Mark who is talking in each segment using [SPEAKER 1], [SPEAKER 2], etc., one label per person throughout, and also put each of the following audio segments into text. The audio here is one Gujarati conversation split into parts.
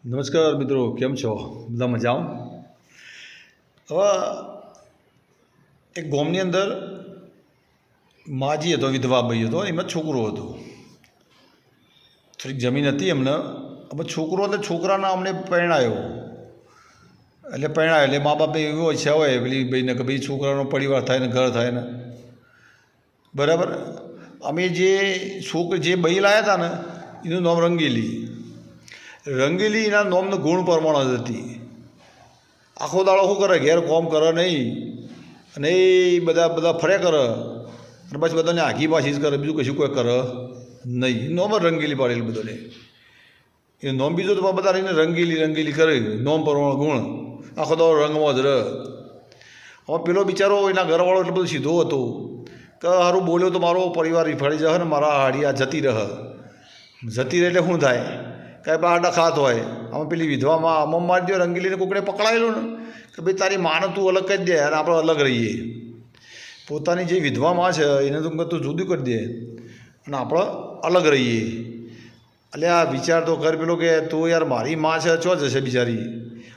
[SPEAKER 1] નમસ્કાર મિત્રો, કેમ છો? બધા મજામાં? હવે એક ગામની અંદર માજી હતો, વિધવા ભાઈ હતો, એમાં છોકરો હતો. થોડીક જમીન હતી એમને. હવે છોકરો એટલે છોકરાના અમને પરણાયો એટલે મા બાપે એવી ઈચ્છા હોય પેલી ભાઈને કે ભાઈ છોકરાનો પરિવાર થાય ને ઘર થાય ને બરાબર. અમે જે ભાઈ લાવ્યા હતા ને એનું નામ રંગીલી એના નોમનું ગુણ પ્રમાણ જ હતી. આખો દાડો શું કરે, ઘેર કોમ કરે નહીં અને એ બધા ફરે કરે અને પછી બધાને આઘી પાછી જ કરે, બીજું કશું કોઈ કરે નહીં. નોમ જ રંગીલી પાડેલું બધાને. એ નોમ બીજું તો બધા રહીને રંગીલી કરે, નોમ પ્રમાણ ગુણ, આખો દાડો રંગમાં જ રહે. હવે પેલો બિચારો એના ઘરવાળો એટલો બધો સીધો હતો કે સારું બોલ્યો તો મારો પરિવાર વિફળી જશે ને મારા હાડિયા જતી રહે એટલે શું થાય, કાંઈ બહાર ડખાત હોય. આમાં પેલી વિધવામાં આમાં મારી દો રંગીલીને કોકડે પકડાયેલું ને કે ભાઈ તારી માને તું અલગ કરી દે અને આપણે અલગ રહીએ. પોતાની જે વિધવા માં છે એને તું જુદું કરી દે અને આપણે અલગ રહીએ. એટલે આ વિચાર તો કર પેલો કે તું યાર મારી માં છે ચો જશે બિચારી,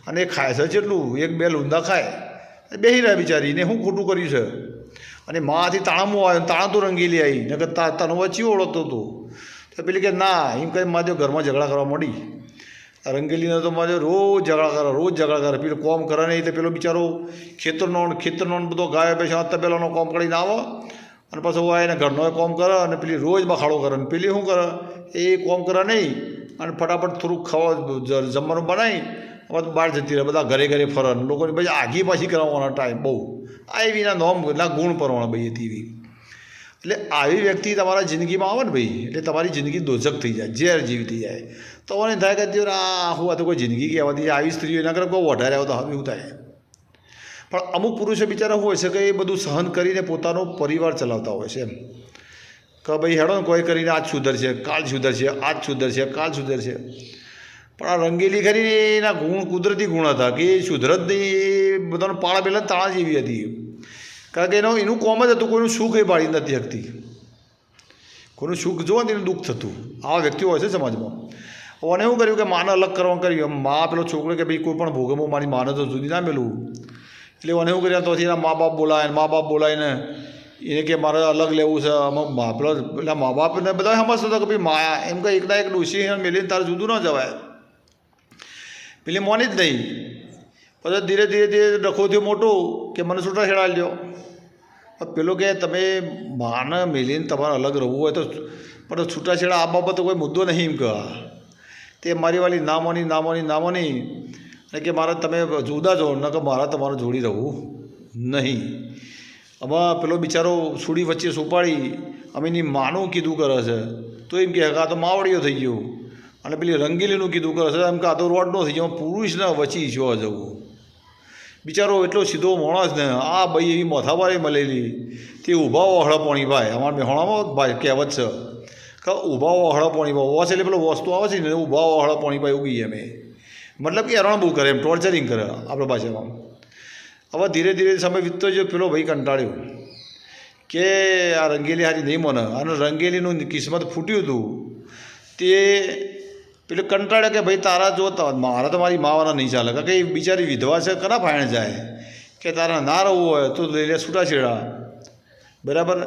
[SPEAKER 1] અને એ ખાય છે કેટલું, એક બે લૂંદા ખાય બેસી રહે બિચારીને, શું ખોટું કર્યું છે. અને માથી તાણામું આવ્યો, તાણા તો રંગીલી આવી ને કે તને વચ્ચી ઓળખતો હતો તો પેલી કે ના એમ કંઈ મારે ઘરમાં ઝઘડા કરવા માંડી. રંગીલીને તો મારે રોજ ઝઘડા કરે પેલું કોમ કરે નહીં એટલે પેલો બિચારો ખેતરનો બધો ગાય પૈસા તબેલાનો કોમ કરીને આવે અને પછી એને ઘરનો કોમ કરે અને પેલી રોજ બખાડો કરે ને પેલી શું કરે એ કોમ કરે નહીં અને ફટાફટ થોડુંક ખાવા જમવાનું બનાવી બહાર જતી રહે, બધા ઘરે ફરે, લોકોની પછી આઘી પાછી કરાવવાનો ટાઈમ બહુ આ એવીના નોમ ના ગુણ પરવાના ભાઈ હતી એવી. એટલે આવી વ્યક્તિ તમારા જિંદગીમાં આવે ને ભાઈ એટલે તમારી જિંદગી દોજક થઈ જાય, ઝેર જેવી થઈ જાય. તો મને થાય કે હું આ તો કોઈ જિંદગી કહેવાતી આવી સ્ત્રીઓ એના કરતાં કોઈ વધારે આવે તો હવે એવું થાય. પણ અમુક પુરુષો બિચારા હોય છે કે એ બધું સહન કરીને પોતાનો પરિવાર ચલાવતા હોય છે એમ કે ભાઈ હેડો ને કોઈ કરીને આજ સુધરશે, કાલ સુધરશે. પણ આ રંગીલી ખરી એના ગુણ કુદરતી ગુણ હતા કે એ સુધરત નહીં, એ બધાનો પાળા પહેલાં તાળા જેવી હતી. કારણ કે એનું કોમ જ હતું, કોઈનું સુખ એ બાળી નથી શકતી, કોઈનું સુખ જોવા ને એનું દુઃખ થતું. આવા વ્યક્તિઓ હોય છે સમાજમાં. અને એવું કર્યું કે માને અલગ કરવાનું કર્યું, મા પેલો છોકરો કે ભાઈ કોઈ પણ ભોગવવું મારી માને તો જુદી ના મેલું. એટલે મને એવું કર્યા તોથી એના મા બાપ બોલાવીને એને કે મારે અલગ લેવું છે. પેલા મા બાપને બધા સમજતો હતો કે ભાઈ મા એમ કે એકના એક ડોસી મેલીને તારે જુદું ન જવાય, પેલી મોની જ નહીં. પછી ધીરે ડખો થયો મોટો કે મને છૂટાછેડા લ્યો. પેલો કે તમે માને મેલીને તમારે અલગ રહેવું હોય તો પણ છૂટાછેડા આ બાબત કોઈ મુદ્દો નહીં એમ કહે. તે મારી વાલી ના માની અને કે મારે તમે જુદા જો ન કે મારા તમારે જોડી રહેવું નહીં. આમાં પેલો બિચારો છોડી વચ્ચે સુપાડી અમે એની માનું કીધું કરે છે તો એમ કે આ તો માવડીઓ થઈ ગયો, અને પેલી રંગીલીનું કીધું કરે છે એમ કે આ તો રોડનો થઈ ગયો, પુરુષને વચ્ચી જો જવું. બિચારો એટલો સીધો માણસ ને આ ભાઈ એવી મોથાવારે મળેલી તે ઊભા ઓહળા પોણી ભાઈ અમારા મેહોણામાં ભાઈ કહેવત છે કે ઊભા ઓહળા પોણી ભાઈ વોસ એટલે પેલો વસ્તુ આવે છે ને ઊભા ઓહળા પોણી ભાઈ ઉગી અમે, મતલબ કે હેરાન બહુ કરે એમ, ટોર્ચરિંગ કરે આપણે ભાષામાં. હવે ધીરે સમય વીતતો જો પેલો ભાઈ કંટાળ્યો કે આ રંગેલી હારી નહીં મને, અને રંગેલીનું કિસ્મત ફૂટ્યું હતું તે પેલે કંટાળે કે ભાઈ તારા જો મારા તો મારી માવાના નહીં ચાલે, કારણ કે એ બિચારી વિધવા છે કના ફાયણ જાય કે તારા ના રહેવું હોય તો લઈ લે છૂટાછેડા બરાબર.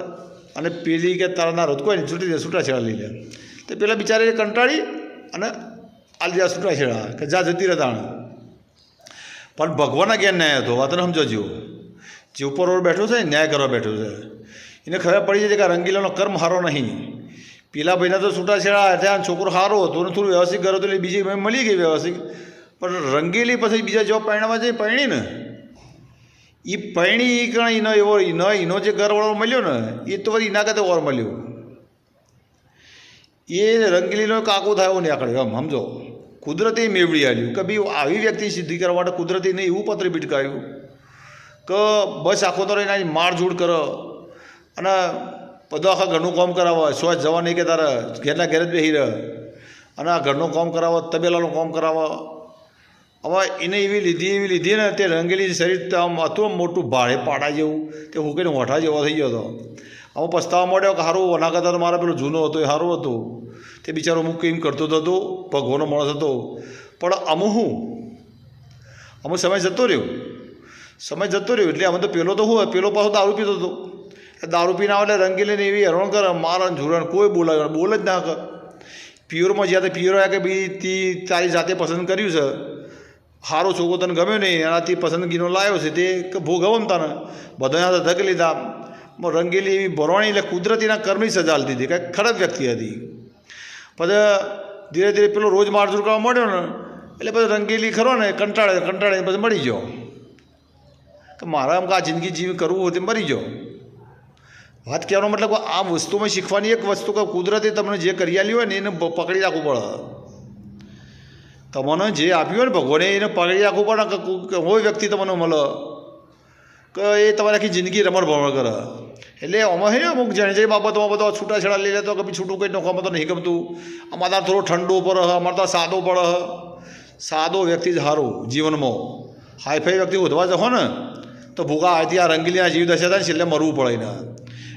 [SPEAKER 1] અને પેલી કે તારા ના રહું કોઈ નહીં છૂટી દે છૂટાછેડા લઈ લે. તો પેલા બિચારી કંટાળી અને આ લીધા છૂટાછેડા કે જા જતી રહેતા. પણ ભગવાનના જ્ઞાન ન્યાય હતો, વાતને સમજો. જે ઉપર બેઠો છે ન્યાય કરવા બેઠો છે એને ખબર પડી જાય કે આ રંગીલાનો કર્મ સારો નહીં. પેલા ભાઈના તો છૂટાછેડા ત્યાં છોકરો સારો હતો અને થોડું વ્યવસ્થિત કર્યો એટલે બીજી મળી ગઈ વ્યવસ્થિત. પણ રંગીલી પછી બીજા જેવા પરણામાં જઈ પરણી ને એ પરણી કણ એનો જે ઘરવાળો મળ્યો ને એ તો વળી એના કરતા ઓર મળ્યો. એ રંગીલીનો કાકો થાય એવું નહીં આકડે એમ સમજો. કુદરતી મેવડી આવ્યું કે ભાઈ આવી વ્યક્તિ સિદ્ધિ કરવા માટે કુદરતી નહીં એવું પત્ર બીટકાયું કે બસ આખો તો એના મારઝૂડ કરો અને બધું આખા ઘરનું કામ કરાવો, સ્વચ્છ જવા નહીં કે તારે ઘેરના ઘેર જ બેસી રહે અને આ ઘરનું કામ કરાવો, તબેલાનું કામ કરાવો. હવે એને એવી લીધી ને તે રંગેલી શરીર આમ હતું મોટું ભાડે પાડા જેવું, તે હુકીને હોઠા જેવો થઈ ગયો હતો. આમાં પસ્તાવા મળ્યો કે સારું એના કરતાં તો મારા પેલો જૂનો હતો એ સારું હતું. તે બિચારો અમુક એમ કરતો હતો, ભગવાનો માણસ હતો પણ અમુક સમય જતો રહ્યો એટલે અમે તો પેલો તો શું પેલો પાછો દારૂ પીતો હતો. દારૂ પીને આવે એટલે રંગીલીને એવી હેરાન કરે, મારણ ઝૂરણ, કોઈ બોલ જ ના કરે. પ્યોરમાં જ્યાં તો પ્યોર આવ્યા કે ભાઈ તારી જાતે પસંદ કર્યું છે, સારો છોકરો તને ગમ્યો નહીં, એનાથી પસંદગીનો લાવ્યો છે તે ભોગવમ તને બધાના ધક લીધા. રંગીલી એવી ભરવાણી એટલે કુદરતીના કર્મની સજા આપી દીધી, કંઈક ખરાબ વ્યક્તિ હતી. પછી ધીરે ધીરે પેલો રોજ મારઝૂડ કરવા મળ્યો ને એટલે પછી રંગીલી ખરો ને કંટાળે પછી મરી ગયો કે મારે આમ આ જિંદગી જીવી કરવું હોય તે મરી ગયો. વાત કહેવાનો મતલબ આ વસ્તુમાં શીખવાની એક વસ્તુ કે કુદરતે તમને જે કરી આલ્યું હોય ને એને પકડી રાખવું પડે. તમને જે આપ્યું હોય ને ભગવાને એને પકડી રાખવું પડે કે કોઈ વ્યક્તિ તમને મળે કે એ તમારી આખી જિંદગી રમણ ભમણ કરે. એટલે આમાં છે ને અમુક જે બાબતોમાં બધો છૂટાછેડા લઈ લેતો કે ભાઈ છૂટું કંઈ નોખવામાં તો નહીં ગમતું, અમારે ત્યાં થોડો ઠંડો પડે, અમારે ત્યાં સાદો પડે. સાદો વ્યક્તિ જ સારું જીવનમાં. હાઈફાઈ વ્યક્તિ વધવા જશો ને તો ભૂખા આથી આ રંગીલીના જીવ દશા થાય ને છેલ્લે મરવું પડે ને.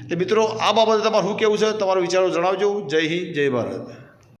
[SPEAKER 1] એટલે મિત્રો આ બાબતે તમારું શું કહેવું છે, તમારો વિચારો જણાવજો. જય હિન્દ, જય ભારત.